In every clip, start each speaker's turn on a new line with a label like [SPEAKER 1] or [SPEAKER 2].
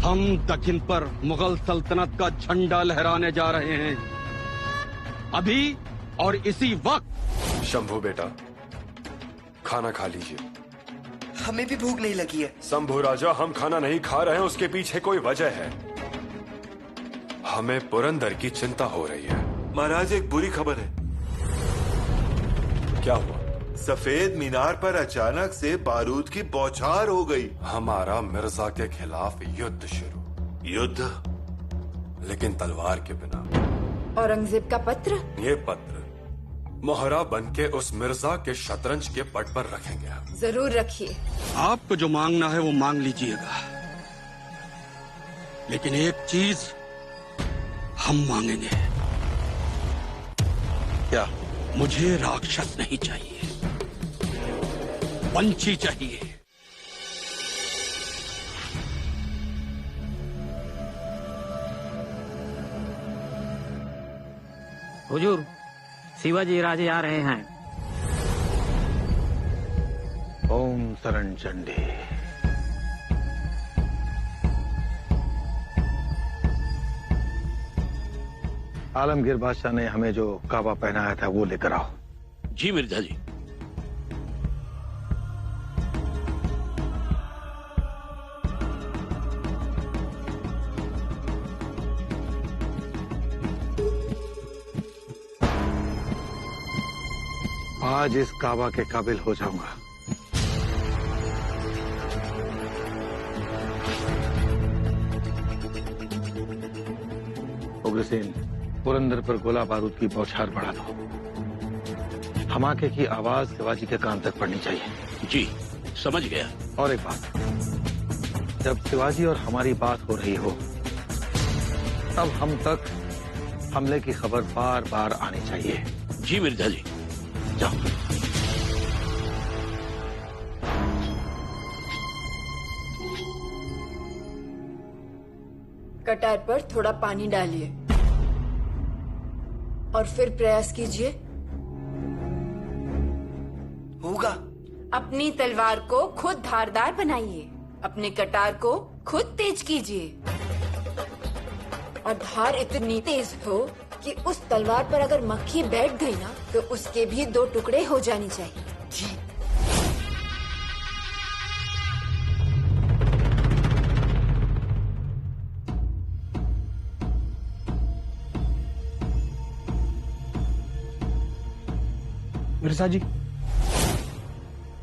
[SPEAKER 1] हम दक्षिण पर मुगल सल्तनत का झंडा लहराने जा रहे हैं, अभी और इसी वक्त।
[SPEAKER 2] शंभू बेटा, खाना खा लीजिए।
[SPEAKER 3] हमें भी भूख नहीं लगी है।
[SPEAKER 2] शंभू राजा, हम खाना नहीं खा रहे हैं, उसके पीछे कोई वजह है। हमें पुरंदर की चिंता हो रही है।
[SPEAKER 4] महाराज, एक बुरी खबर है।
[SPEAKER 2] क्या हुआ?
[SPEAKER 4] सफेद मीनार पर अचानक से बारूद की बौछार हो गई।
[SPEAKER 2] हमारा मिर्जा के खिलाफ युद्ध शुरू।
[SPEAKER 4] युद्ध?
[SPEAKER 2] लेकिन तलवार के बिना।
[SPEAKER 5] औरंगजेब का पत्र?
[SPEAKER 2] ये पत्र मोहरा बनके उस मिर्जा के शतरंज के पट पर रखेंगे हम।
[SPEAKER 5] जरूर रखिए।
[SPEAKER 1] आपको जो मांगना है वो मांग लीजिएगा, लेकिन एक चीज हम मांगेंगे।
[SPEAKER 2] क्या?
[SPEAKER 1] मुझे राक्षस नहीं चाहिए, पंछी चाहिए।
[SPEAKER 6] हुजूर, शिवाजी राजे आ रहे हैं।
[SPEAKER 7] ओम शरण चंडी। आलमगीर बादशाह ने हमें जो काबा पहनाया था वो लेकर आओ।
[SPEAKER 8] जी मिर्जा जी।
[SPEAKER 7] आज इस काबा के काबिल हो जाऊंगा। उग्रसेन, पुरंदर पर गोला बारूद की बौछार बढ़ा दो। धमाके की आवाज शिवाजी के कान तक पड़नी चाहिए।
[SPEAKER 8] जी समझ गया।
[SPEAKER 7] और एक बात, जब शिवाजी और हमारी बात हो रही हो तब हम तक हमले की खबर बार बार आनी चाहिए।
[SPEAKER 8] जी मिर्जा जी।
[SPEAKER 7] जाओ।
[SPEAKER 5] कटार पर थोड़ा पानी डालिए और फिर प्रयास कीजिए।
[SPEAKER 3] होगा।
[SPEAKER 5] अपनी तलवार को खुद धारदार बनाइए, अपने कटार को खुद तेज कीजिए और धार इतनी तेज हो कि उस तलवार पर अगर मक्खी बैठ गई ना तो उसके भी 2 टुकड़े हो जाने चाहिए।
[SPEAKER 3] जी।
[SPEAKER 9] मिर्जा जी,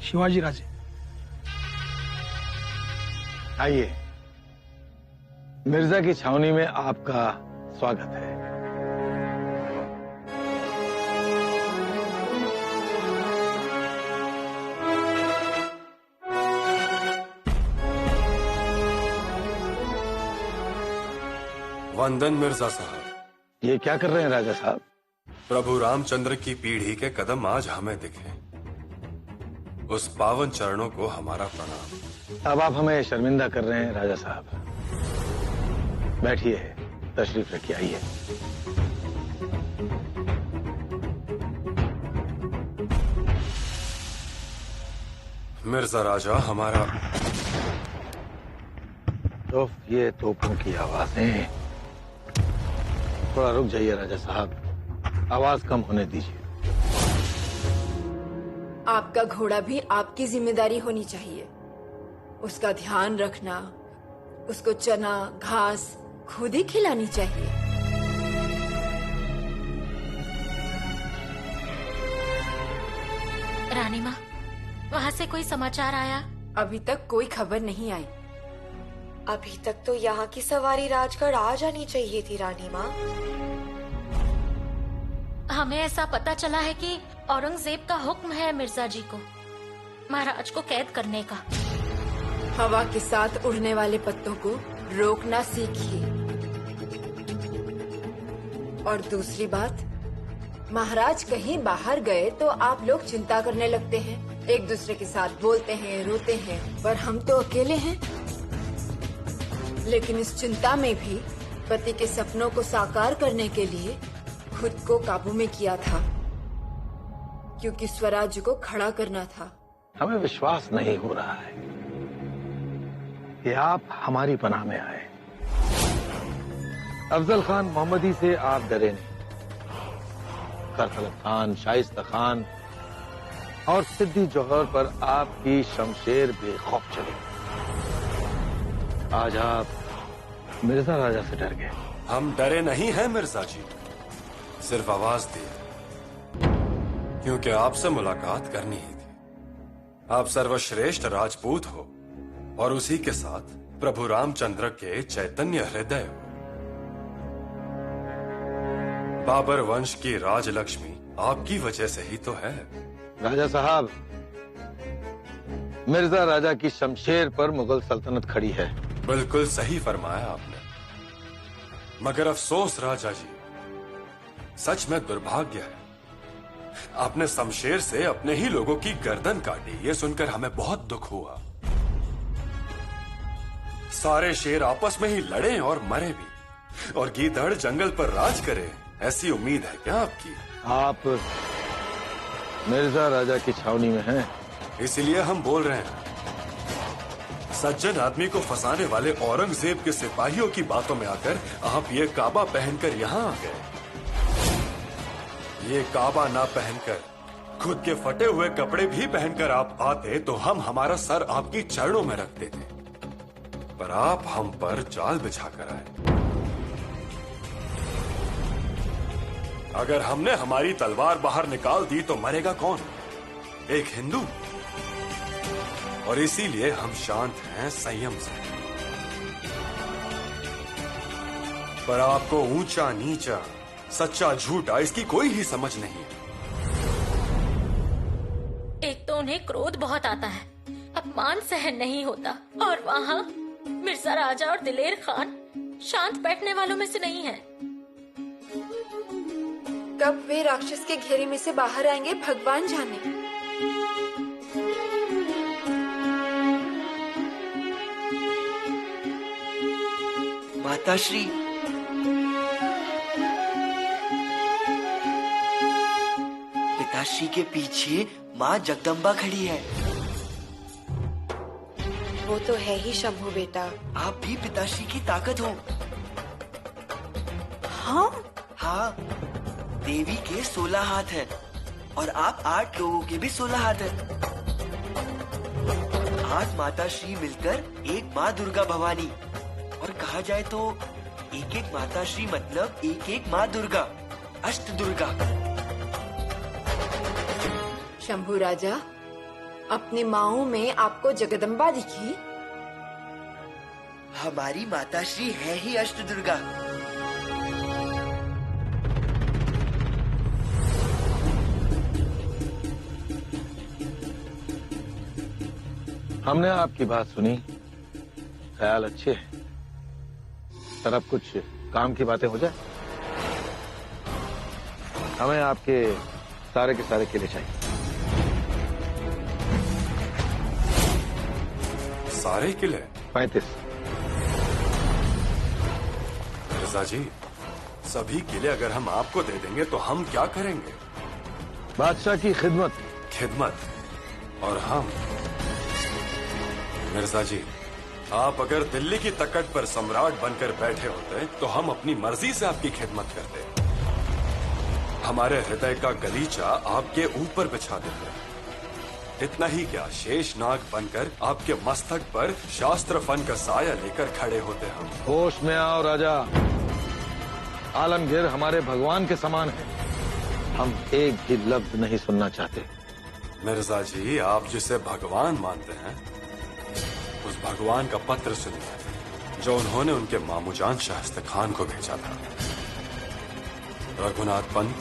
[SPEAKER 9] शिवाजी राजे।
[SPEAKER 7] आइए, मिर्जा की छावनी में आपका स्वागत है।
[SPEAKER 2] वंदन मिर्जा साहब।
[SPEAKER 7] ये क्या कर रहे हैं राजा साहब?
[SPEAKER 2] प्रभु रामचंद्र की पीढ़ी के कदम आज हमें दिखे, उस पावन चरणों को हमारा प्रणाम।
[SPEAKER 7] अब आप हमें शर्मिंदा कर रहे हैं राजा साहब। बैठिए, तशरीफ रखिए, आइए।
[SPEAKER 2] मिर्जा राजा, हमारा
[SPEAKER 7] तो ये तोपों की आवाजें। थोड़ा रुक जाइए राजा साहब, आवाज कम होने दीजिए।
[SPEAKER 5] आपका घोड़ा भी आपकी जिम्मेदारी होनी चाहिए। उसका ध्यान रखना, उसको चना घास खुद ही खिलानी चाहिए।
[SPEAKER 10] रानी माँ, वहाँ से कोई समाचार आया?
[SPEAKER 5] अभी तक कोई खबर नहीं आई।
[SPEAKER 11] अभी तक तो यहाँ की सवारी राजगढ़ आ जानी चाहिए थी रानी माँ।
[SPEAKER 10] हमें ऐसा पता चला है कि औरंगजेब का हुक्म है मिर्जा जी को महाराज को कैद करने का।
[SPEAKER 5] हवा के साथ उड़ने वाले पत्तों को रोकना सीखिए। और दूसरी बात, महाराज कहीं बाहर गए तो आप लोग चिंता करने लगते हैं, एक दूसरे के साथ बोलते हैं, रोते हैं, पर हम तो अकेले हैं। लेकिन इस चिंता में भी पति के सपनों को साकार करने के लिए खुद को काबू में किया था, क्योंकि स्वराज्य को खड़ा करना था।
[SPEAKER 7] हमें विश्वास नहीं हो रहा है कि आप हमारी पनाह में आए। अफजल खान मोहम्मदी से आप डरे नहीं। करखलक खान, शाइस्ता खान और सिद्दी जौहर पर आपकी शमशेर बेखौफ चली। आज आप मिर्जा राजा से डर गए।
[SPEAKER 2] हम डरे नहीं हैं मिर्जा जी, सिर्फ आवाज दी क्योंकि आपसे मुलाकात करनी ही थी। आप सर्वश्रेष्ठ राजपूत हो और उसी के साथ प्रभु रामचंद्र के चैतन्य हृदय हो। बाबर वंश की राजलक्ष्मी आपकी वजह से ही तो है।
[SPEAKER 7] राजा साहब, मिर्जा राजा की शमशेर पर मुगल सल्तनत खड़ी है।
[SPEAKER 2] बिल्कुल सही फरमाया आपने, मगर अफसोस राजा जी, सच में दुर्भाग्य है, आपने शमशेर से अपने ही लोगों की गर्दन काटी। ये सुनकर हमें बहुत दुख हुआ। सारे शेर आपस में ही लड़े और मरे भी, और गीदड़ जंगल पर राज करे, ऐसी उम्मीद है क्या आपकी?
[SPEAKER 7] आप मिर्जा राजा की छावनी में हैं,
[SPEAKER 2] इसीलिए हम बोल रहे हैं। सज्जन आदमी को फंसाने वाले औरंगजेब के सिपाहियों की बातों में आकर आप ये काबा पहनकर यहाँ आ गए। ये काबा ना पहनकर खुद के फटे हुए कपड़े भी पहनकर आप आते तो हम हमारा सर आपकी चरणों में रखते थे, पर आप हम पर जाल बिछाकर आए। अगर हमने हमारी तलवार बाहर निकाल दी तो मरेगा कौन? एक हिंदू। और इसीलिए हम शांत हैं, संयम से। पर आपको ऊंचा नीचा, सच्चा झूठा, इसकी कोई ही समझ नहीं है।
[SPEAKER 10] एक तो उन्हें क्रोध बहुत आता है, अपमान सहन नहीं होता, और वहाँ मिर्जा राजा और दिलेर खान शांत बैठने वालों में से नहीं है।
[SPEAKER 5] कब वे राक्षस के घेरे में से बाहर आएंगे भगवान जाने।
[SPEAKER 3] माताश्री, पिताश्री के पीछे माँ जगदम्बा खड़ी है।
[SPEAKER 11] वो तो है ही शंभू बेटा।
[SPEAKER 3] आप भी पिताश्री की ताकत हो।
[SPEAKER 5] हाँ
[SPEAKER 3] हाँ, देवी के 16 हाथ हैं और आप 8 लोगों के भी 16 हाथ हैं। 8 माताश्री मिलकर एक माँ दुर्गा भवानी, और कहा जाए तो एक एक माताश्री मतलब एक एक माँ दुर्गा, अष्ट दुर्गा।
[SPEAKER 5] शंभू राजा, अपनी माओं में आपको जगदम्बा दिखी?
[SPEAKER 3] हमारी माताश्री है ही अष्ट दुर्गा।
[SPEAKER 7] हमने आपकी बात सुनी, ख्याल अच्छे हैं, सर अब कुछ काम की बातें हो जाए। हमें आपके सारे के सारे किले चाहिए।
[SPEAKER 2] सारे किले?
[SPEAKER 7] 35।
[SPEAKER 2] मिर्जा जी, सभी किले अगर हम आपको दे देंगे तो हम क्या करेंगे?
[SPEAKER 7] बादशाह की खिदमत।
[SPEAKER 2] खिदमत? और हम? मिर्जा जी, आप अगर दिल्ली की तकट पर सम्राट बनकर बैठे होते तो हम अपनी मर्जी से आपकी खिदमत करते। हमारे हृदय का गलीचा आपके ऊपर बिछा देते। इतना ही क्या, शेषनाग बनकर आपके मस्तक पर शास्त्र फन का साया लेकर खड़े होते हम।
[SPEAKER 7] होश में आओ राजा, आलमगीर हमारे भगवान के समान है, हम एक भी लफ्ज नहीं सुनना चाहते।
[SPEAKER 2] मिर्जा जी, आप जिसे भगवान मानते हैं, उस भगवान का पत्र सुनिए जो उन्होंने उनके मामूजान शाइस्ता खान को भेजा था। रघुनाथ पंत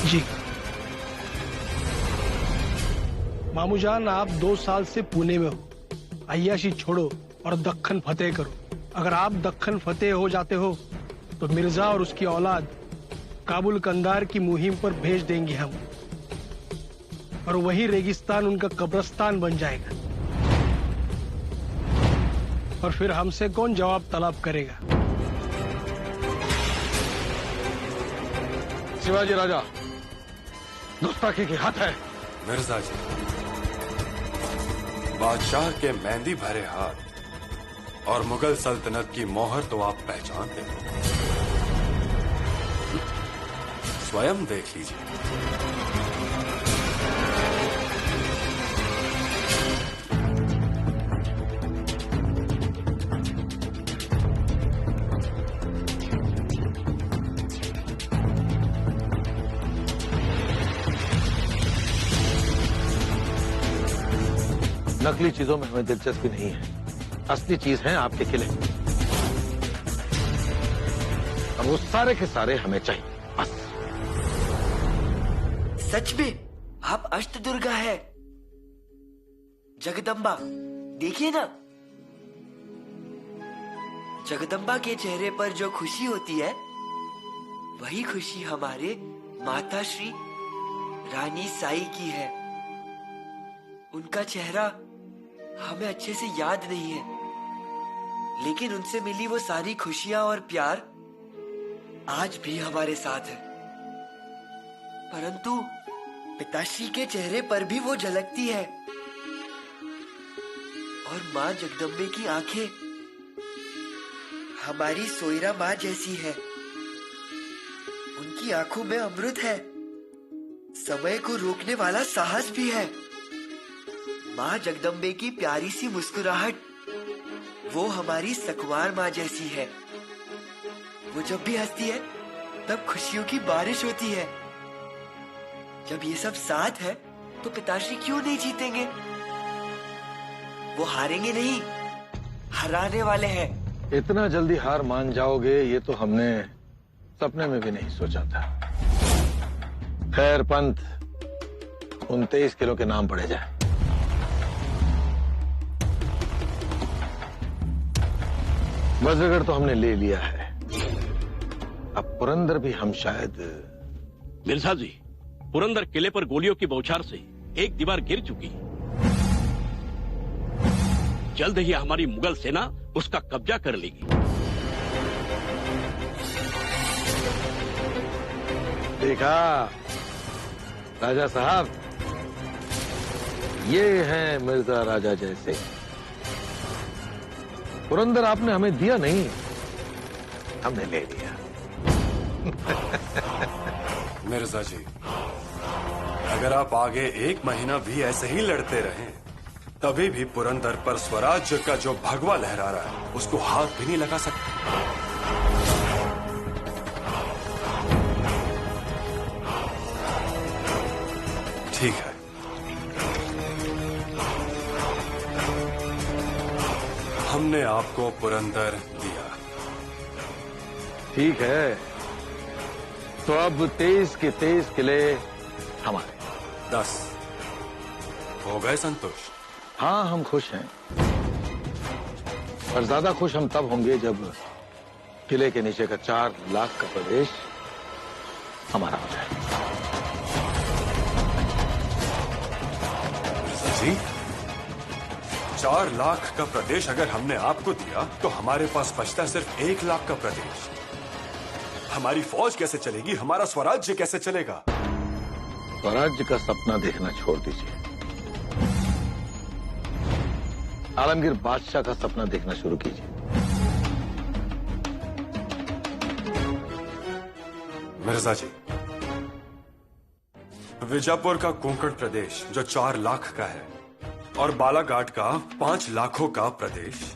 [SPEAKER 9] जी। मामूजान, आप 2 साल से पुणे में हो। अय्याशी छोड़ो और दक्खन फतेह करो। अगर आप दक्खन फतेह हो जाते हो तो मिर्जा और उसकी औलाद काबुल कंदार की मुहिम पर भेज देंगे हम, और वही रेगिस्तान उनका कब्रिस्तान बन जाएगा। और फिर हमसे कौन जवाब तलब करेगा?
[SPEAKER 7] शिवाजी राजा, गुस्ताखी की हद है।
[SPEAKER 2] मिर्जा जी, बादशाह के मेहंदी भरे हाथ और मुगल सल्तनत की मोहर तो आप पहचानते हो। स्वयं देख लीजिए।
[SPEAKER 7] नकली चीजों में हमें दिलचस्पी नहीं है। असली चीज है आपके किले, और वो सारे के सारे हमें चाहिए बस।
[SPEAKER 3] सच में आप अष्टदुर्गा है, जगदम्बा। देखिए ना, जगदम्बा के चेहरे पर जो खुशी होती है, वही खुशी हमारे माता श्री रानी साई की है। उनका चेहरा हमें अच्छे से याद नहीं है, लेकिन उनसे मिली वो सारी खुशियां और प्यार आज भी हमारे साथ है। परंतु पिताश्री के चेहरे पर भी वो झलकती है, और माँ जगदम्बे की आंखें हमारी सोयरा माँ जैसी है। उनकी आंखों में अमृत है, समय को रोकने वाला साहस भी है। माँ जगदम्बे की प्यारी सी मुस्कुराहट, वो हमारी सकुवार माँ जैसी है। वो जब भी हंसती है तब खुशियों की बारिश होती है। जब ये सब साथ है तो पिताश्री क्यों नहीं जीतेंगे? वो हारेंगे नहीं, हराने वाले हैं।
[SPEAKER 7] इतना जल्दी हार मान जाओगे ये तो हमने सपने में भी नहीं सोचा था। खैर पंत, उन 23 किलो के नाम पड़े जाए। वज्रगढ़ तो हमने ले लिया है, अब पुरंदर भी हम शायद।
[SPEAKER 8] मिर्जा जी, पुरंदर किले पर गोलियों की बौछार से एक दीवार गिर चुकी है। जल्द ही हमारी मुगल सेना उसका कब्जा कर लेगी।
[SPEAKER 7] देखा राजा साहब, ये हैं मिर्जा राजा जैसे। पुरंदर आपने हमें दिया नहीं, हमने ले लिया।
[SPEAKER 2] मिर्जा जी, अगर आप आगे 1 महीना भी ऐसे ही लड़ते रहें, तभी भी पुरंदर पर स्वराज्य का जो भगवा लहरा रहा है, उसको हाथ भी नहीं लगा सकते। ठीक है, हमने आपको पुरंदर दिया।
[SPEAKER 7] ठीक है, तो अब 23 के 23 किले हमारे।
[SPEAKER 2] 10 हो गए संतुष्ट?
[SPEAKER 7] हाँ, हम खुश हैं, पर ज्यादा खुश हम तब होंगे जब किले के नीचे का 4 लाख का प्रदेश हमारा हो जाए।
[SPEAKER 2] जी, 4 लाख का प्रदेश अगर हमने आपको दिया तो हमारे पास बचता सिर्फ 1 लाख का प्रदेश। हमारी फौज कैसे चलेगी? हमारा स्वराज्य कैसे चलेगा?
[SPEAKER 7] स्वराज्य का सपना देखना छोड़ दीजिए, आलमगीर बादशाह का सपना देखना शुरू कीजिए।
[SPEAKER 2] मिर्जा जी, विजापुर का कोंकण प्रदेश जो 4 लाख का है और बालाघाट का 5 लाखों का प्रदेश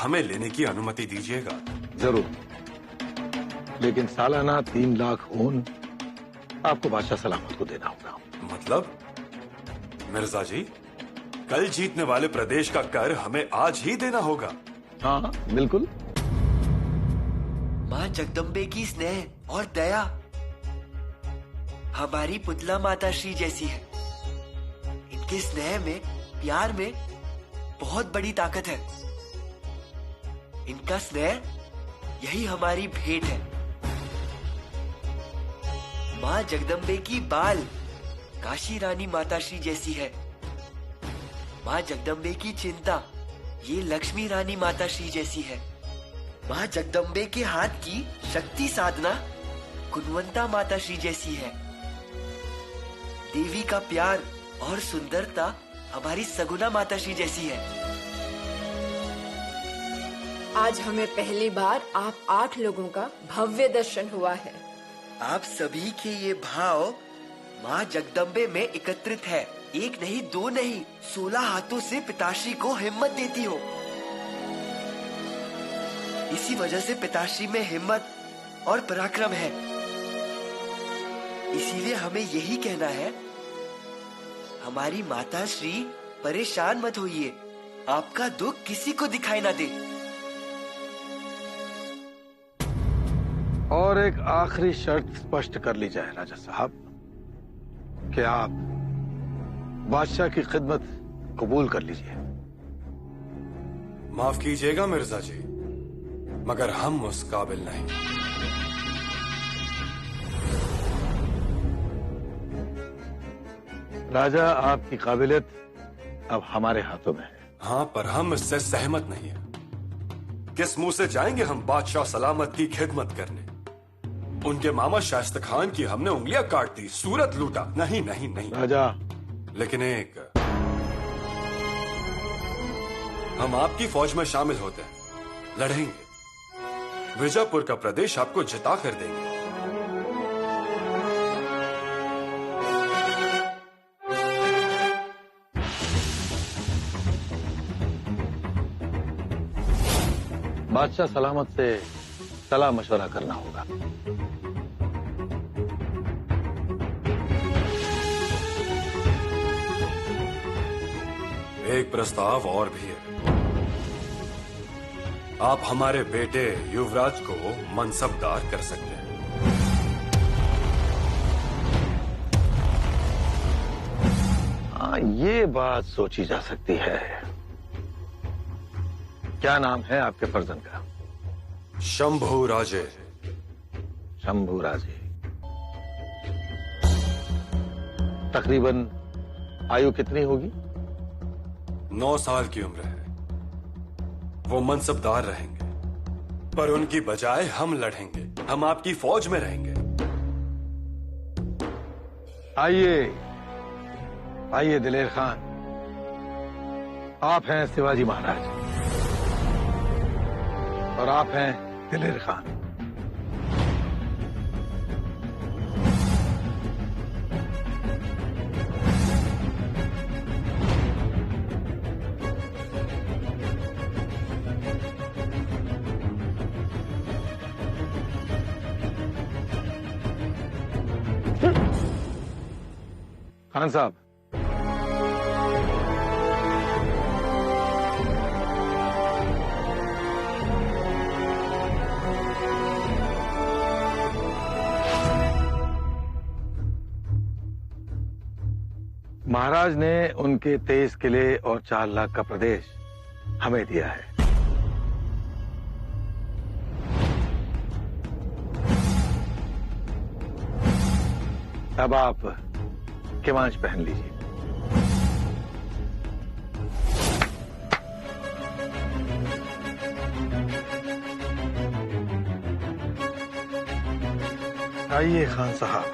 [SPEAKER 2] हमें लेने की अनुमति दीजिएगा।
[SPEAKER 7] जरूर, लेकिन सालाना 3 लाख ऊन आपको बादशाह सलामत को देना होगा।
[SPEAKER 2] मतलब मिर्जा जी, कल जीतने वाले प्रदेश का कर हमें आज ही देना होगा।
[SPEAKER 7] हाँ बिल्कुल।
[SPEAKER 3] माँ जगदम्बे की स्नेह और दया हमारी पुतला माता श्री जैसी है। इनके स्नेह में, प्यार में बहुत बड़ी ताकत है। इनका स्नेह यही हमारी भेंट है। माँ जगदम्बे की बाल काशी रानी माता श्री जैसी है। माँ जगदम्बे की चिंता ये लक्ष्मी रानी माता श्री जैसी है। माँ जगदम्बे के हाथ की शक्ति साधना गुणवंता माता श्री जैसी है। देवी का प्यार और सुंदरता हमारी सगुना माता श्री जैसी है।
[SPEAKER 5] आज हमें पहली बार आप 8 लोगों का भव्य दर्शन हुआ है।
[SPEAKER 3] आप सभी के ये भाव माँ जगदम्बे में एकत्रित है। एक नहीं, दो नहीं, 16 हाथों से पिताश्री को हिम्मत देती हो। इसी वजह से पिताश्री में हिम्मत और पराक्रम है। इसीलिए हमें यही कहना है, हमारी माता श्री परेशान मत होइए, आपका दुख किसी को दिखाई ना दे।
[SPEAKER 7] और एक आखिरी शर्त स्पष्ट कर ली जाए राजा साहब कि आप बादशाह की खिदमत कबूल कर लीजिए।
[SPEAKER 2] माफ कीजिएगा मिर्जा जी, मगर हम उस काबिल नहीं।
[SPEAKER 7] राजा, आपकी काबिलियत अब हमारे हाथों में है।
[SPEAKER 2] हाँ, पर हम इससे सहमत नहीं है। किस मुंह से जाएंगे हम बादशाह सलामत की खिदमत करने? उनके मामा शाइस्ता खान की हमने उंगलियां काट दी, सूरत लूटा। नहीं नहीं नहीं
[SPEAKER 7] राजा,
[SPEAKER 2] लेकिन एक, हम आपकी फौज में शामिल होते हैं, लड़ेंगे, विजयपुर का प्रदेश आपको जिता कर देंगे।
[SPEAKER 7] बादशाह सलामत से सलाह मशवरा करना होगा।
[SPEAKER 2] एक प्रस्ताव और भी है। आप हमारे बेटे युवराज को मनसबदार कर सकते हैं।
[SPEAKER 7] हाँ, ये बात सोची जा सकती है। क्या नाम है आपके फर्जंद का?
[SPEAKER 2] शंभू राजे।
[SPEAKER 7] शंभू राजे। तकरीबन आयु कितनी होगी?
[SPEAKER 2] 9 साल की उम्र है। वो मनसबदार रहेंगे, पर उनकी बजाय हम लड़ेंगे। हम आपकी फौज में रहेंगे।
[SPEAKER 7] आइए आइए दिलेर खान, आप हैं शिवाजी महाराज और आप हैं दिलेर खान। खान साहब, महाराज ने उनके 23 किले और 4 लाख का प्रदेश हमें दिया है। अब आप केवांश पहन लीजिए। आइए खान साहब।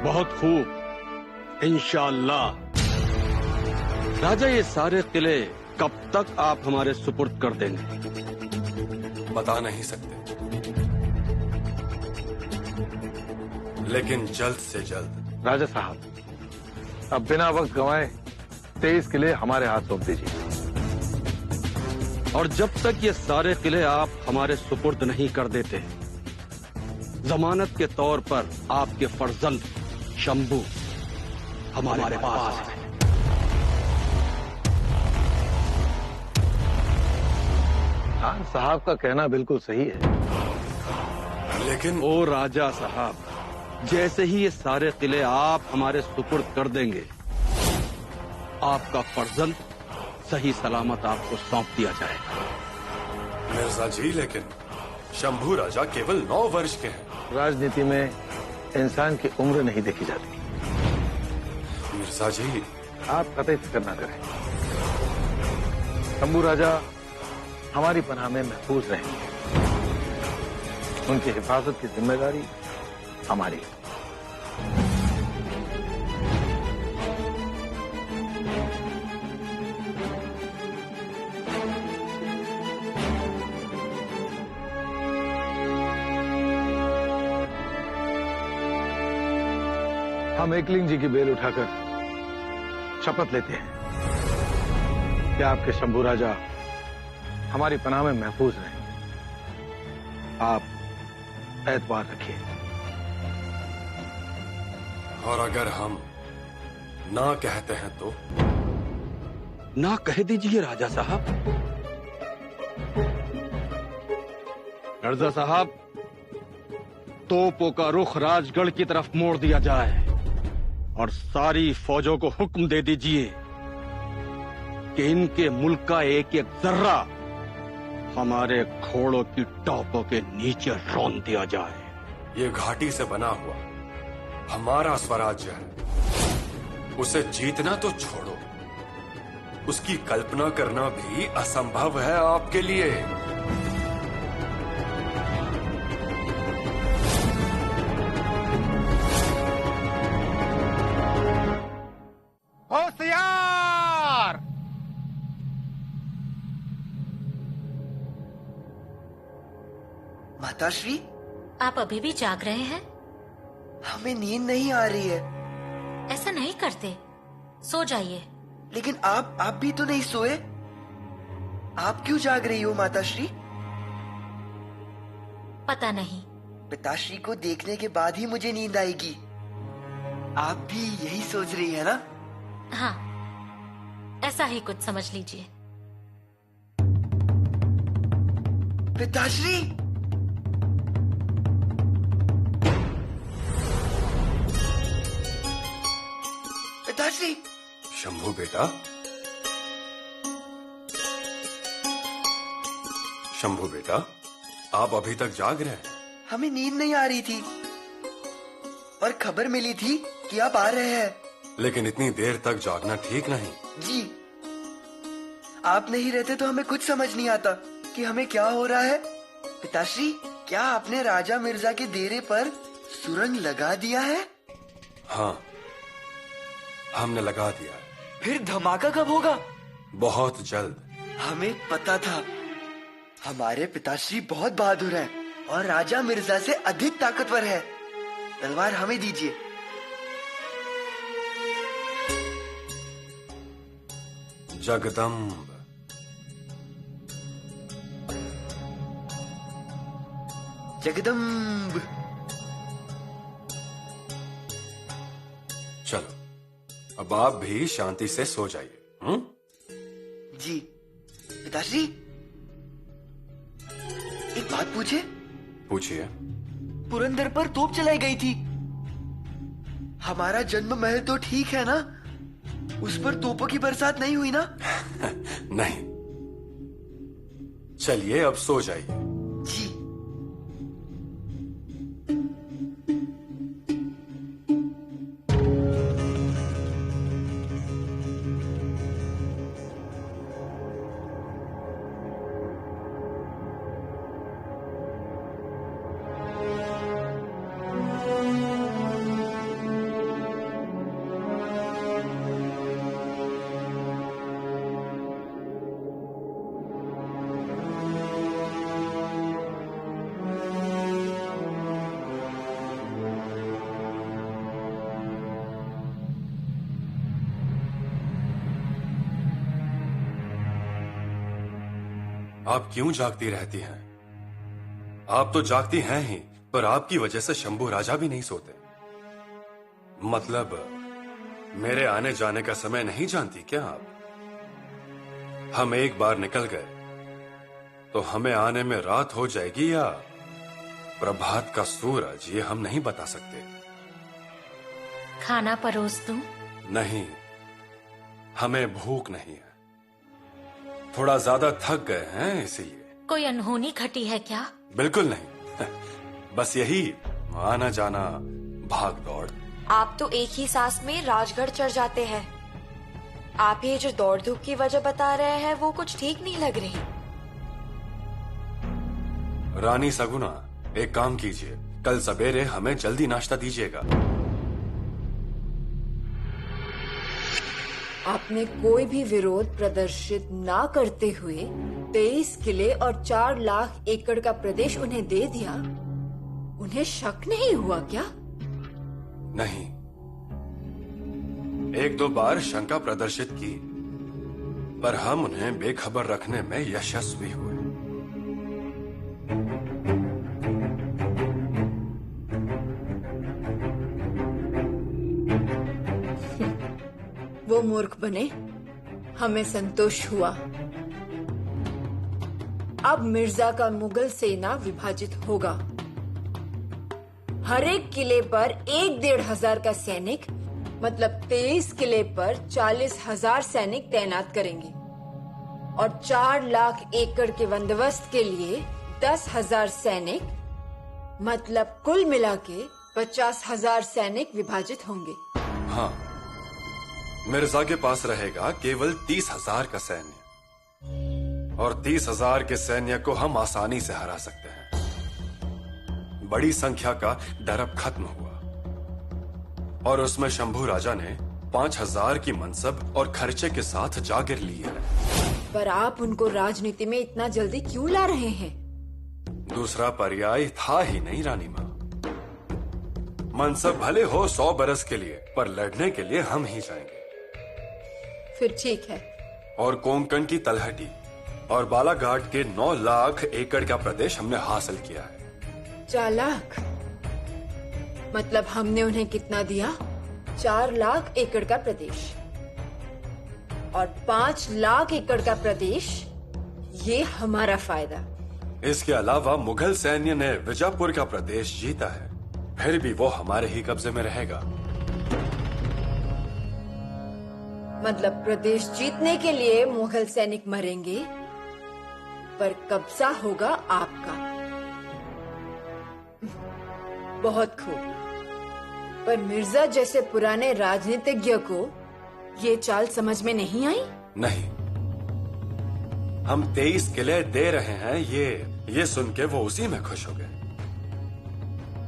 [SPEAKER 1] बहुत खूब, इंशाअल्लाह। राजा, ये सारे किले कब तक आप हमारे सुपुर्द कर देंगे?
[SPEAKER 2] बता नहीं सकते, लेकिन जल्द से जल्द।
[SPEAKER 7] राजा साहब, अब बिना वक्त गंवाए 23 किले हमारे हाथ सौंप दीजिए।
[SPEAKER 1] और जब तक ये सारे किले आप हमारे सुपुर्द नहीं कर देते, जमानत के तौर पर आपके फर्जंद शंभू हमारे पास है।
[SPEAKER 7] खान साहब का कहना बिल्कुल सही है,
[SPEAKER 2] लेकिन
[SPEAKER 1] ओ राजा साहब, जैसे ही ये सारे किले आप हमारे सुपुर्द कर देंगे, आपका फर्जंद सही सलामत आपको सौंप दिया जाएगा।
[SPEAKER 2] मिर्जा जी, लेकिन शंभू राजा केवल 9 वर्ष के हैं।
[SPEAKER 7] राजनीति में इंसान की उम्र नहीं देखी जाती।
[SPEAKER 2] मिर्जा जी,
[SPEAKER 7] आप कतई फिक्र न करें। शंभू राजा हमारी पनाह में महफूज रहेंगे। उनकी हिफाजत की जिम्मेदारी हमारी। हम एकलिंग जी की बेल उठाकर शपथ लेते हैं कि आपके शंभू राजा हमारी पनाह में महफूज रहें। आप एतबार रखिए।
[SPEAKER 2] और अगर हम ना कहते हैं तो?
[SPEAKER 1] ना कह दीजिए राजा साहब। मिर्जा साहब, तोपों का रुख राजगढ़ की तरफ मोड़ दिया जाए और सारी फौजों को हुक्म दे दीजिए कि इनके मुल्क का एक एक जर्रा हमारे घोड़ों की टॉपों के नीचे रौंद दिया जाए।
[SPEAKER 2] ये घाटी से बना हुआ हमारा स्वराज्य है। उसे जीतना तो छोड़ो, उसकी कल्पना करना भी असंभव है आपके लिए।
[SPEAKER 7] होशियार!
[SPEAKER 3] माताश्री,
[SPEAKER 10] आप अभी भी जाग रहे हैं?
[SPEAKER 3] हमें नींद नहीं आ रही है।
[SPEAKER 10] ऐसा नहीं करते, सो जाइए।
[SPEAKER 3] लेकिन आप भी तो नहीं सोए। आप क्यों जाग रही हो माताश्री?
[SPEAKER 10] पता नहीं।
[SPEAKER 3] पिताश्री को देखने के बाद ही मुझे नींद आएगी। आप भी यही सोच रही है ना?
[SPEAKER 10] हाँ, ऐसा ही कुछ समझ लीजिए।
[SPEAKER 3] पिताश्री! पिताश्री!
[SPEAKER 2] शंभू बेटा, शंभू बेटा, आप अभी तक जाग रहे हैं?
[SPEAKER 3] हमें नींद नहीं आ रही थी और खबर मिली थी कि आप आ रहे हैं।
[SPEAKER 2] लेकिन इतनी देर तक जागना ठीक नहीं।
[SPEAKER 3] जी, आप नहीं रहते तो हमें कुछ समझ नहीं आता कि हमें क्या हो रहा है। पिताश्री, क्या आपने राजा मिर्जा के डेरे पर सुरंग लगा दिया है?
[SPEAKER 2] हाँ, हमने लगा दिया।
[SPEAKER 3] फिर धमाका कब होगा?
[SPEAKER 2] बहुत जल्द।
[SPEAKER 3] हमें पता था। हमारे पिताश्री बहुत बहादुर हैं और राजा मिर्जा से अधिक ताकतवर है। तलवार हमें दीजिए।
[SPEAKER 2] जगदम्ब।
[SPEAKER 3] जगदम्ब।
[SPEAKER 2] चलो, अब आप भी शांति से सो जाइए।
[SPEAKER 3] जी। पिताश्री, एक बात पूछे?
[SPEAKER 2] पूछिए।
[SPEAKER 3] पुरंदर पर तोप चलाई गई थी। हमारा जन्म महल तो ठीक है ना? उस पर तोपों की बरसात नहीं हुई ना?
[SPEAKER 2] नहीं। चलिए अब सो जाइए।
[SPEAKER 3] जी।
[SPEAKER 2] आप क्यों जागती रहती हैं? आप तो जागती हैं ही, पर आपकी वजह से शंभू राजा भी नहीं सोते। मतलब मेरे आने जाने का समय नहीं जानती क्या आप? हम एक बार निकल गए तो हमें आने में रात हो जाएगी या प्रभात का सूरज, ये हम नहीं बता सकते।
[SPEAKER 10] खाना परोस दूं?
[SPEAKER 2] नहीं, हमें भूख नहीं है। थोड़ा ज्यादा थक गए हैं इसीलिए।
[SPEAKER 10] कोई अनहोनी घटी है क्या?
[SPEAKER 2] बिल्कुल नहीं, बस यही आना जाना, भाग दौड़।
[SPEAKER 11] आप तो एक ही सांस में राजगढ़ चढ़ जाते हैं। आप ये जो दौड़ धूप की वजह बता रहे हैं वो कुछ ठीक नहीं लग रही।
[SPEAKER 2] रानी सगुना, एक काम कीजिए, कल सवेरे हमें जल्दी नाश्ता दीजिएगा।
[SPEAKER 5] आपने कोई भी विरोध प्रदर्शित ना करते हुए 23 किले और 4 लाख एकड़ का प्रदेश उन्हें दे दिया। उन्हें शक नहीं हुआ क्या?
[SPEAKER 2] नहीं, एक दो बार शंका प्रदर्शित की, पर हम उन्हें बेखबर रखने में यशस्वी हुए।
[SPEAKER 5] वो मूर्ख बने, हमें संतोष हुआ। अब मिर्जा का मुगल सेना विभाजित होगा। हर एक किले पर 1,500 का सैनिक, मतलब 23 किले पर 40,000 सैनिक तैनात करेंगे और 4 लाख एकड़ के बंदोबस्त के लिए 10,000 सैनिक, मतलब कुल मिला के 50,000 सैनिक विभाजित होंगे।
[SPEAKER 2] हाँ, मिर्जा के पास रहेगा केवल 30,000 का सैन्य, और 30,000 के सैन्य को हम आसानी से हरा सकते हैं। बड़ी संख्या का डर अब खत्म हुआ, और उसमें शंभू राजा ने 5,000 की मनसब और खर्चे के साथ जागिर ली है।
[SPEAKER 5] पर आप उनको राजनीति में इतना जल्दी क्यों ला रहे हैं?
[SPEAKER 2] दूसरा पर्याय था ही नहीं रानी माँ। मनसब भले हो 100 बरस के लिए, पर लड़ने के लिए हम ही जाएंगे।
[SPEAKER 5] फिर ठीक है।
[SPEAKER 2] और कोंकण की तलहटी और बालाघाट के 9 लाख एकड़ का प्रदेश हमने हासिल किया है।
[SPEAKER 5] 4 लाख? मतलब हमने उन्हें कितना दिया? 4 लाख एकड़ का प्रदेश और 5 लाख एकड़ का प्रदेश। ये हमारा फायदा।
[SPEAKER 2] इसके अलावा मुगल सैन्य ने विजापुर का प्रदेश जीता है, फिर भी वो हमारे ही कब्जे में रहेगा।
[SPEAKER 5] मतलब प्रदेश जीतने के लिए मुगल सैनिक मरेंगे, पर कब्जा होगा आपका। बहुत खूब। पर मिर्जा जैसे पुराने राजनीतिज्ञ को ये चाल समझ में नहीं आई?
[SPEAKER 2] नहीं, हम 23 किले दे रहे हैं, ये सुन के वो उसी में खुश हो गए।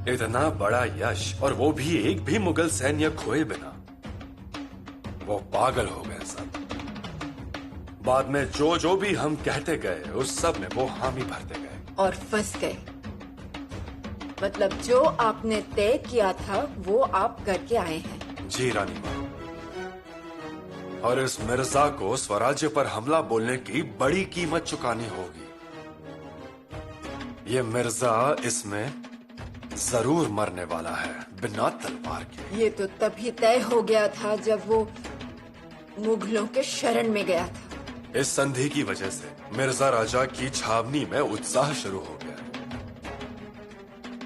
[SPEAKER 2] इतना बड़ा यश, और वो भी एक भी मुगल सैन्य खोए बिना। वो पागल हो गए सब। बाद में जो भी हम कहते गए, उस सब में वो हामी भरते गए
[SPEAKER 5] और फंस गए। मतलब जो आपने तय किया था वो आप करके आए हैं।
[SPEAKER 2] जी रानी माँ, और इस मिर्जा को स्वराज्य पर हमला बोलने की बड़ी कीमत चुकानी होगी। ये मिर्जा इसमें जरूर मरने वाला है, बिना तलवार के।
[SPEAKER 5] ये तो तभी तय हो गया था जब वो मुगलों के शरण में गया था।
[SPEAKER 2] इस संधि की वजह से मिर्जा राजा की छावनी में उत्साह शुरू हो गया।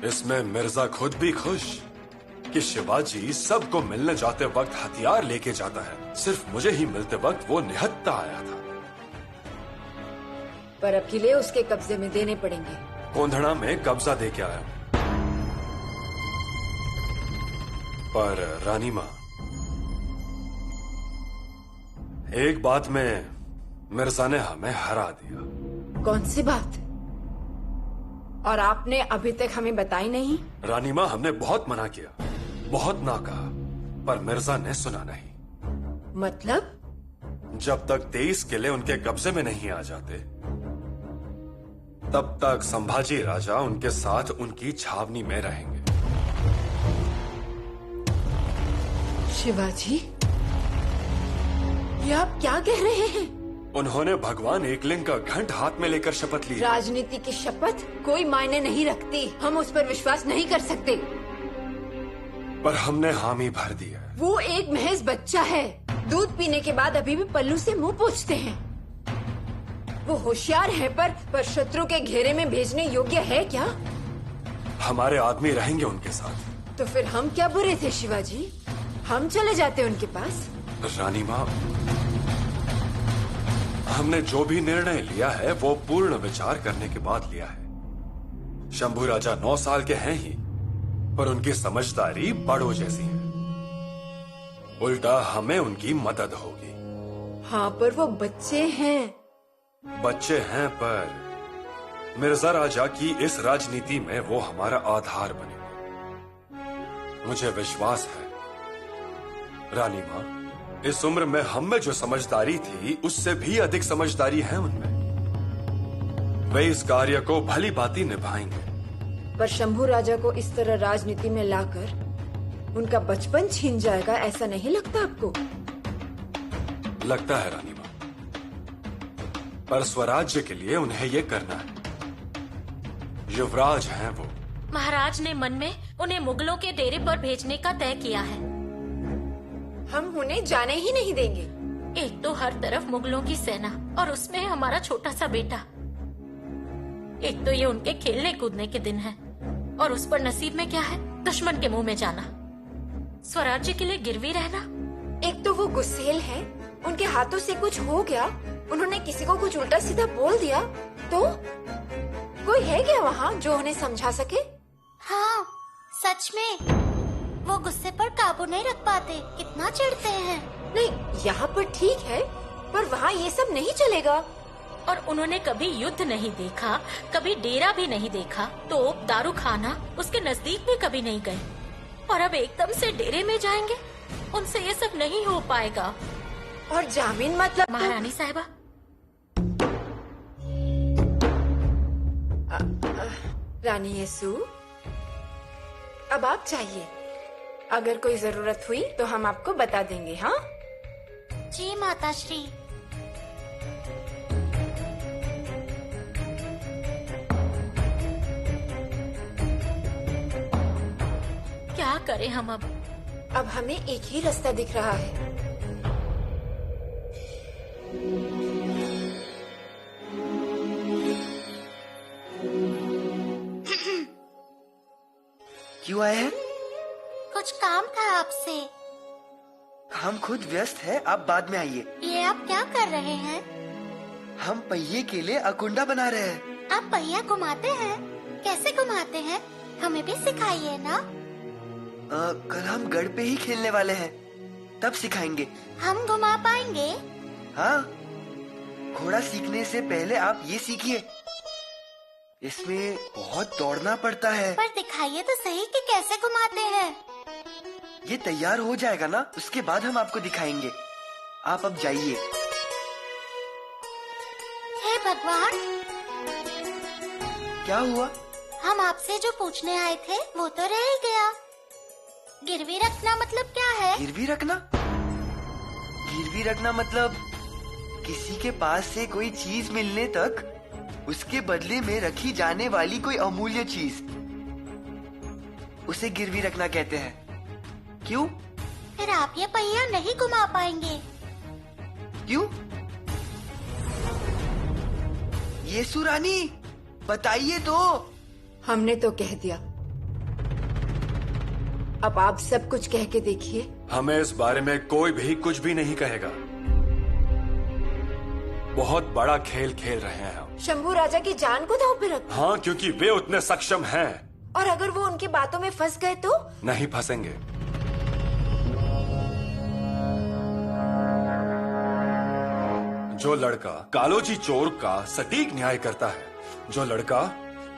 [SPEAKER 2] इसमें मिर्जा खुद भी खुश कि शिवाजी सबको मिलने जाते वक्त हथियार लेके जाता है, सिर्फ मुझे ही मिलते वक्त वो निहत्था आया था।
[SPEAKER 5] पर अब किले उसके कब्जे में देने पड़ेंगे।
[SPEAKER 2] कोंधड़ा में कब्जा दे के आया, पर रानी माँ, एक बात में मिर्जा ने हमें हरा दिया।
[SPEAKER 5] कौन सी बात? और आपने अभी तक हमें बताई नहीं?
[SPEAKER 2] रानी माँ, हमने बहुत मना किया, बहुत ना कहा, पर मिर्जा ने सुना नहीं।
[SPEAKER 5] मतलब?
[SPEAKER 2] जब तक 23 किले उनके कब्जे में नहीं आ जाते, तब तक संभाजी राजा उनके साथ उनकी छावनी में रहेंगे।
[SPEAKER 5] शिवाजी, ये आप क्या कह रहे हैं?
[SPEAKER 2] उन्होंने भगवान एकलिंग का घंट हाथ में लेकर शपथ ली।
[SPEAKER 5] राजनीति की शपथ कोई मायने नहीं रखती। हम उस पर विश्वास नहीं कर सकते।
[SPEAKER 2] पर हमने हामी भर दी है।
[SPEAKER 5] वो एक महज बच्चा है। दूध पीने के बाद अभी भी पल्लू से मुंह पोंछते हैं। वो होशियार है, पर शत्रु के घेरे में भेजने योग्य है क्या?
[SPEAKER 2] हमारे आदमी रहेंगे उनके साथ।
[SPEAKER 5] तो फिर हम क्या बुरे थे शिवाजी? हम चले जाते उनके पास।
[SPEAKER 2] रानी माँ, हमने जो भी निर्णय लिया है वो पूर्ण विचार करने के बाद लिया है। शंभू राजा 9 साल के हैं ही, पर उनकी समझदारी बड़ों जैसी है। उल्टा हमें उनकी मदद होगी।
[SPEAKER 5] हाँ, पर वो बच्चे हैं।
[SPEAKER 2] बच्चे हैं, पर मिर्जा राजा की इस राजनीति में वो हमारा आधार बनेंगे। मुझे विश्वास है रानी माँ, इस उम्र में हम में जो समझदारी थी उससे भी अधिक समझदारी है उनमें। वे इस कार्य को भली भांति निभाएंगे।
[SPEAKER 5] पर शंभू राजा को इस तरह राजनीति में लाकर उनका बचपन छीन जाएगा, ऐसा नहीं लगता आपको?
[SPEAKER 2] लगता है रानी माँ, पर स्वराज्य के लिए उन्हें ये करना है। युवराज हैं वो।
[SPEAKER 10] महाराज ने मन में उन्हें मुगलों के डेरे पर भेजने का तय किया है।
[SPEAKER 5] हम उन्हें जाने ही नहीं देंगे।
[SPEAKER 10] एक तो हर तरफ मुगलों की सेना और उसमें हमारा छोटा सा बेटा। एक तो ये उनके खेलने कूदने के दिन है और उस पर नसीब में क्या है, दुश्मन के मुंह में जाना। स्वराज्य के लिए गिरवी रहना।
[SPEAKER 5] एक तो वो गुस्सेल है, उनके हाथों से कुछ हो गया, उन्होंने किसी को कुछ उल्टा सीधा बोल दिया तो कोई है क्या वहाँ जो उन्हें समझा सके?
[SPEAKER 12] हाँ, सच में वो गुस्से पर काबू नहीं रख पाते, कितना चिढ़ते हैं।
[SPEAKER 5] नहीं, यहाँ पर ठीक है, पर वहाँ ये सब नहीं चलेगा।
[SPEAKER 10] और उन्होंने कभी युद्ध नहीं देखा, कभी डेरा भी नहीं देखा, तोप दारू खाना उसके नजदीक भी कभी नहीं गए, और अब एकदम से डेरे में जाएंगे। उनसे ये सब नहीं हो पाएगा।
[SPEAKER 5] और जामीन मतलब?
[SPEAKER 10] महारानी साहिबा,
[SPEAKER 5] रानी येसु, अब आप चाहिए, अगर कोई जरूरत हुई तो हम आपको बता देंगे। हाँ
[SPEAKER 12] जी माताश्री।
[SPEAKER 10] क्या करें हम अब?
[SPEAKER 5] अब हमें एक ही रास्ता दिख रहा है।
[SPEAKER 3] क्यों आए हैं?
[SPEAKER 12] कुछ काम था आपसे।
[SPEAKER 3] हम खुद व्यस्त हैं, आप बाद में आइए।
[SPEAKER 12] ये आप क्या कर रहे हैं?
[SPEAKER 3] हम पहिए के लिए अकुंडा बना रहे हैं।
[SPEAKER 12] आप पहिया घुमाते हैं? कैसे घुमाते हैं? हमें भी सिखाइए ना।
[SPEAKER 3] कल हम गढ़ पे ही खेलने वाले हैं, तब सिखाएंगे।
[SPEAKER 12] हम घुमा पाएंगे?
[SPEAKER 3] हाँ, घोड़ा सीखने से पहले आप ये सीखिए। इसमें बहुत दौड़ना पड़ता है।
[SPEAKER 12] पर दिखाइए तो सही कि कैसे घुमाते हैं।
[SPEAKER 3] ये तैयार हो जाएगा ना, उसके बाद हम आपको दिखाएंगे। आप अब जाइए।
[SPEAKER 12] हे भगवान,
[SPEAKER 3] क्या हुआ?
[SPEAKER 12] हम आपसे जो पूछने आए थे वो तो रह ही गया। गिरवी रखना मतलब क्या है?
[SPEAKER 3] गिरवी रखना? गिरवी रखना मतलब किसी के पास से कोई चीज मिलने तक उसके बदले में रखी जाने वाली कोई अमूल्य चीज, उसे गिरवी रखना कहते हैं। क्यों?
[SPEAKER 12] फिर आप ये पहिया नहीं घुमा पाएंगे।
[SPEAKER 3] क्यों? येसु रानी, बताइए तो।
[SPEAKER 5] हमने तो कह दिया, अब आप सब कुछ कह के देखिए।
[SPEAKER 2] हमें इस बारे में कोई भी कुछ भी नहीं कहेगा। बहुत बड़ा खेल खेल रहे हैं हम।
[SPEAKER 5] शंभू राजा की जान को दांव पे रख।
[SPEAKER 2] हाँ, क्योंकि वे उतने सक्षम हैं।
[SPEAKER 5] और अगर वो उनकी बातों में फंस गए तो?
[SPEAKER 2] नहीं फंसेंगे। जो लड़का कालोजी चोर का सटीक न्याय करता है, जो लड़का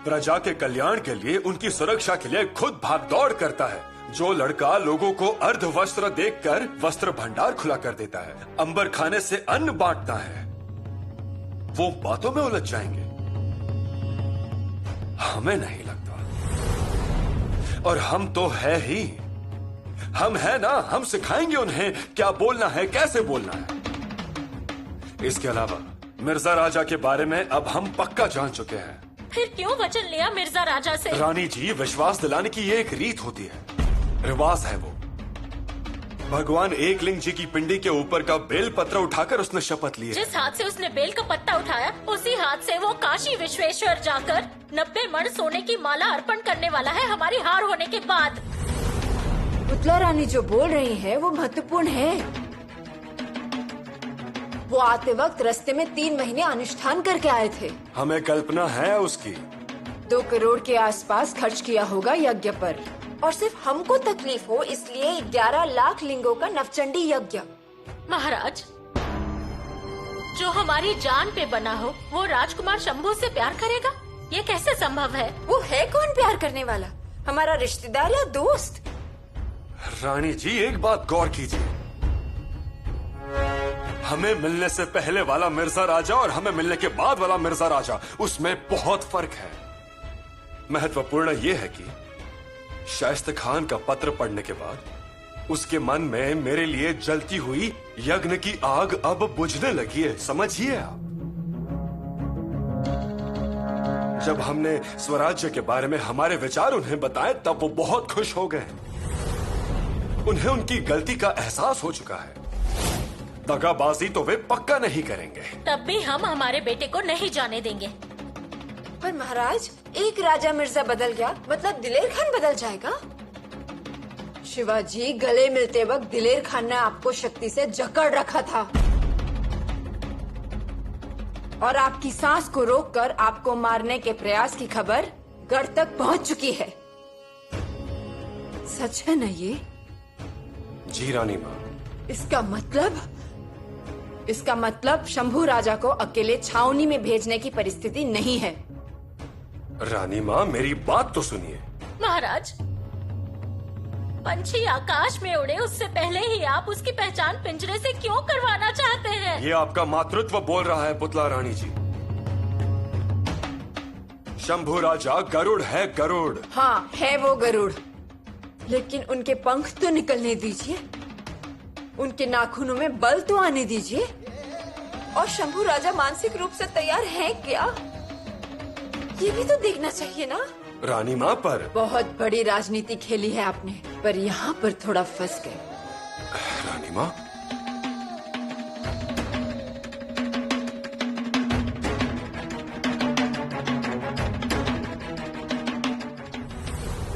[SPEAKER 2] प्रजा के कल्याण के लिए, उनकी सुरक्षा के लिए खुद भाग दौड़ करता है, जो लड़का लोगों को अर्ध वस्त्र देकर वस्त्र भंडार खुला कर देता है, अंबर खाने से अन्न बांटता है, वो बातों में उलझ जाएंगे। हमें नहीं लगता। और हम तो है ही, हम है ना, हम सिखाएंगे उन्हें क्या बोलना है, कैसे बोलना है। इसके अलावा मिर्जा राजा के बारे में अब हम पक्का जान चुके हैं।
[SPEAKER 10] फिर क्यों वचन लिया मिर्जा राजा से?
[SPEAKER 2] रानी जी, विश्वास दिलाने की ये एक रीत होती है, रिवाज है वो। भगवान एकलिंग जी की पिंडी के ऊपर का बेल पत्र उठाकर उसने शपथ ली है।
[SPEAKER 10] जिस हाथ से उसने बेल का पत्ता उठाया, उसी हाथ से वो काशी विश्वेश्वर जाकर 90 मण सोने की माला अर्पण करने वाला है हमारी हार होने के बाद।
[SPEAKER 5] पुतला रानी जो बोल रही है वो महत्वपूर्ण है। वो आते वक्त रास्ते में 3 महीने अनुष्ठान करके आए थे।
[SPEAKER 2] हमें कल्पना है उसकी।
[SPEAKER 5] 2 करोड़ के आसपास खर्च किया होगा यज्ञ पर, और सिर्फ हमको तकलीफ हो इसलिए 11 लाख लिंगों का नवचंडी यज्ञ।
[SPEAKER 10] महाराज, जो हमारी जान पे बना हो वो राजकुमार शंभू से प्यार करेगा? ये कैसे संभव है?
[SPEAKER 5] वो है कौन प्यार करने वाला? हमारा रिश्तेदार या दोस्त?
[SPEAKER 2] रानी जी, एक बात गौर कीजिए। हमें मिलने से पहले वाला मिर्जा राजा और हमें मिलने के बाद वाला मिर्जा राजा, उसमें बहुत फर्क है। महत्वपूर्ण यह है कि शाइस्ता खान का पत्र पढ़ने के बाद उसके मन में मेरे लिए जलती हुई यज्ञ की आग अब बुझने लगी है। समझिए आप। जब हमने स्वराज्य के बारे में हमारे विचार उन्हें बताए तब वो बहुत खुश हो गए। उन्हें उनकी गलती का एहसास हो चुका है। दगाबाजी तो वे पक्का नहीं करेंगे।
[SPEAKER 10] तब भी हम हमारे बेटे को नहीं जाने देंगे।
[SPEAKER 5] पर महाराज, एक राजा मिर्जा बदल गया मतलब दिलेर खान बदल जाएगा? शिवाजी, गले मिलते वक्त दिलेर खान ने आपको शक्ति से जकड़ रखा था और आपकी सांस को रोककर आपको मारने के प्रयास की खबर गढ़ तक पहुंच चुकी है। सच है ना ये?
[SPEAKER 2] जी रानी माँ।
[SPEAKER 5] इसका मतलब शंभू राजा को अकेले छावनी में भेजने की परिस्थिति नहीं है।
[SPEAKER 2] रानी माँ, मेरी बात तो सुनिए।
[SPEAKER 10] महाराज, पंछी आकाश में उड़े उससे पहले ही आप उसकी पहचान पिंजरे से क्यों करवाना चाहते हैं?
[SPEAKER 2] ये आपका मातृत्व बोल रहा है पुतला रानी जी। शंभू राजा गरुड़ है, गरुड़।
[SPEAKER 5] हाँ, है वो गरुड़, लेकिन उनके पंख तो निकलने दीजिए, उनके नाखूनों में बल तो आने दीजिए। और शंभू राजा मानसिक रूप से तैयार है क्या? ये भी तो देखना चाहिए ना।
[SPEAKER 2] रानी माँ, पर
[SPEAKER 5] बहुत बड़ी राजनीति खेली है आपने, पर यहाँ पर थोड़ा फंस गए।
[SPEAKER 2] रानी माँ,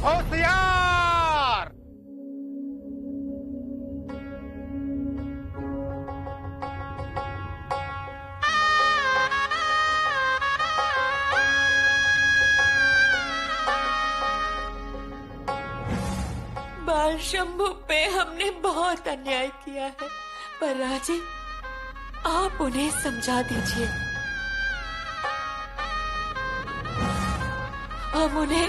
[SPEAKER 7] होशियार!
[SPEAKER 13] बाल शंभू पे हमने बहुत अन्याय किया है, पर राजे आप उन्हें समझा दीजिए। हम उन्हें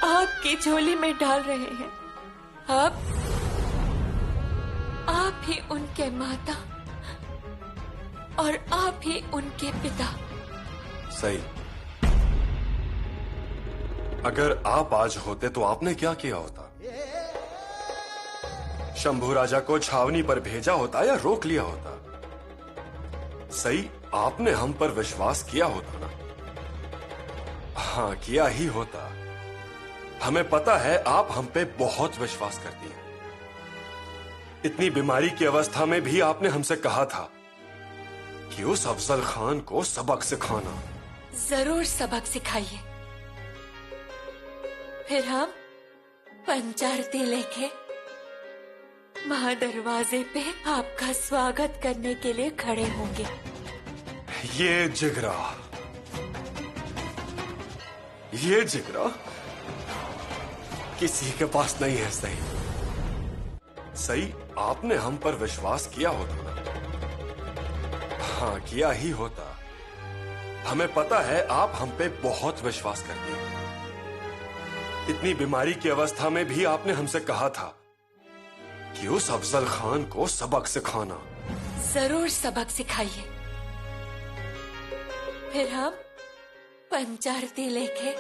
[SPEAKER 13] आपकी झोली में डाल रहे हैं। आप ही उनके माता और आप ही उनके पिता।
[SPEAKER 2] सही। अगर आप आज होते तो आपने क्या किया होता? शंभू राजा को छावनी पर भेजा होता या रोक लिया होता? सही, आपने हम पर विश्वास किया होता ना? हाँ, किया ही होता। हमें पता है आप हम पे बहुत विश्वास करती हैं। इतनी बीमारी की अवस्था में भी आपने हमसे कहा था कि उस अफजल खान को सबक सिखाना।
[SPEAKER 13] जरूर सबक सिखाइए। फिर हम पंचारती लेके महादरवाजे पे आपका स्वागत करने के लिए खड़े होंगे।
[SPEAKER 2] ये जिगरा किसी के पास नहीं है। सही, आपने हम पर विश्वास किया होता ना? हाँ, किया ही होता। हमें पता है आप हम पे बहुत विश्वास करती हैं। इतनी बीमारी की अवस्था में भी आपने हमसे कहा था कि उस अफजल खान को सबक सिखाना।
[SPEAKER 13] जरूर सबक सिखाइए। फिर हम पंचारती लेके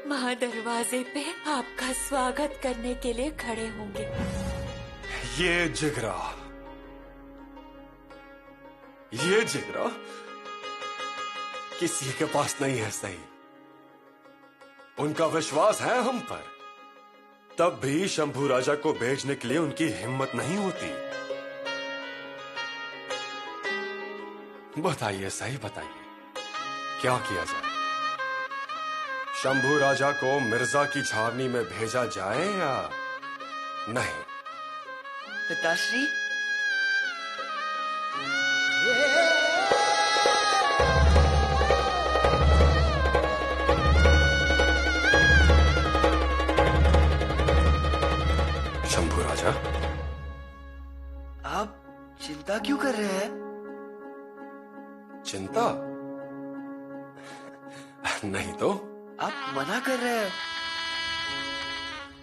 [SPEAKER 13] महादरवाजे पे आपका स्वागत करने के लिए खड़े होंगे।
[SPEAKER 2] ये जिगरा किसी के पास नहीं है। सही, उनका विश्वास है हम पर, तब भी शंभू राजा को भेजने के लिए उनकी हिम्मत नहीं होती। बताइए, सही बताइए, क्या किया जाए? शंभू राजा को मिर्जा की छावनी में भेजा जाए या नहीं?
[SPEAKER 3] पिताश्री,
[SPEAKER 2] शंभू राजा,
[SPEAKER 3] आप चिंता क्यों कर रहे हैं?
[SPEAKER 2] चिंता? नहीं तो?
[SPEAKER 3] आप मना कर रहे हैं,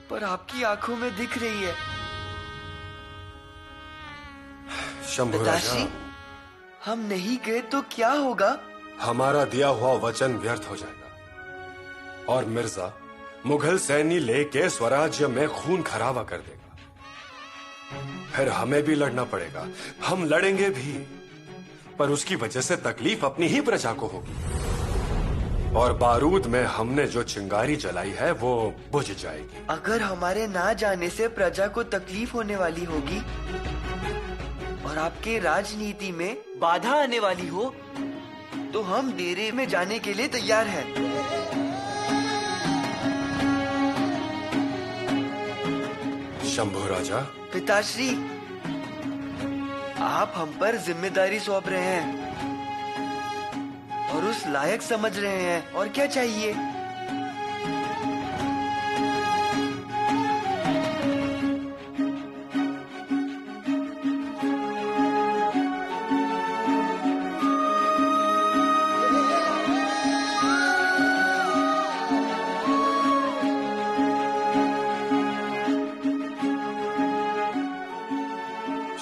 [SPEAKER 3] पर आपकी आंखों में दिख रही है।
[SPEAKER 2] शंभू
[SPEAKER 3] पिताश्री,
[SPEAKER 2] राजा,
[SPEAKER 3] हम नहीं गए तो क्या होगा?
[SPEAKER 2] हमारा दिया हुआ वचन व्यर्थ हो जाएगा और मिर्जा मुगल सैनी लेके स्वराज्य में खून खराबा कर देगा। फिर हमें भी लड़ना पड़ेगा। हम लड़ेंगे भी, पर उसकी वजह से तकलीफ अपनी ही प्रजा को होगी और बारूद में हमने जो चिंगारी जलाई है वो बुझ जाएगी।
[SPEAKER 3] अगर हमारे ना जाने से प्रजा को तकलीफ होने वाली होगी और आपके राजनीति में बाधा आने वाली हो, तो हम डेरे में जाने के लिए तैयार हैं।
[SPEAKER 2] शंभू राजा।
[SPEAKER 3] पिताश्री, आप हम पर जिम्मेदारी सौंप रहे हैं और उस लायक समझ रहे हैं, और क्या चाहिए?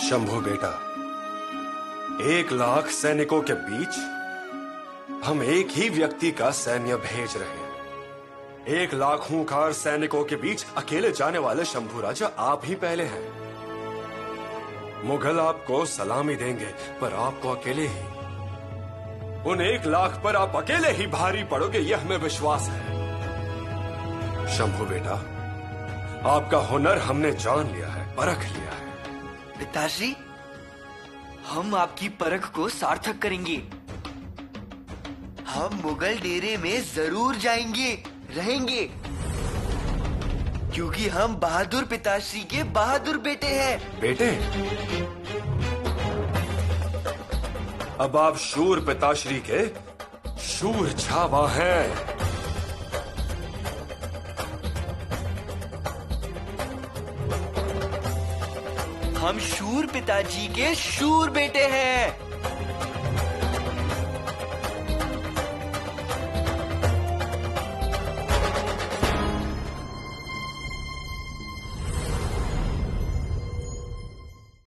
[SPEAKER 2] शंभू बेटा, 1 लाख सैनिकों के बीच हम एक ही व्यक्ति का सैन्य भेज रहे हैं। 1 लाख खूंखार सैनिकों के बीच अकेले जाने वाले शंभू राजा आप ही पहले हैं। मुगल आपको सलामी देंगे, पर आपको अकेले ही। उन 1 लाख पर आप अकेले ही भारी पड़ोगे, यह हमें विश्वास है। शंभू बेटा, आपका हुनर हमने जान लिया है, परख लिया है।
[SPEAKER 3] पिताश्री, हम आपकी परख को सार्थक करेंगे। हम मुगल डेरे में जरूर जाएंगे, रहेंगे, क्योंकि हम बहादुर पिताश्री के बहादुर बेटे हैं।
[SPEAKER 2] बेटे? अब आप शूर पिताश्री के शूर छावा हैं।
[SPEAKER 3] हम शूर पिताजी के शूर बेटे हैं।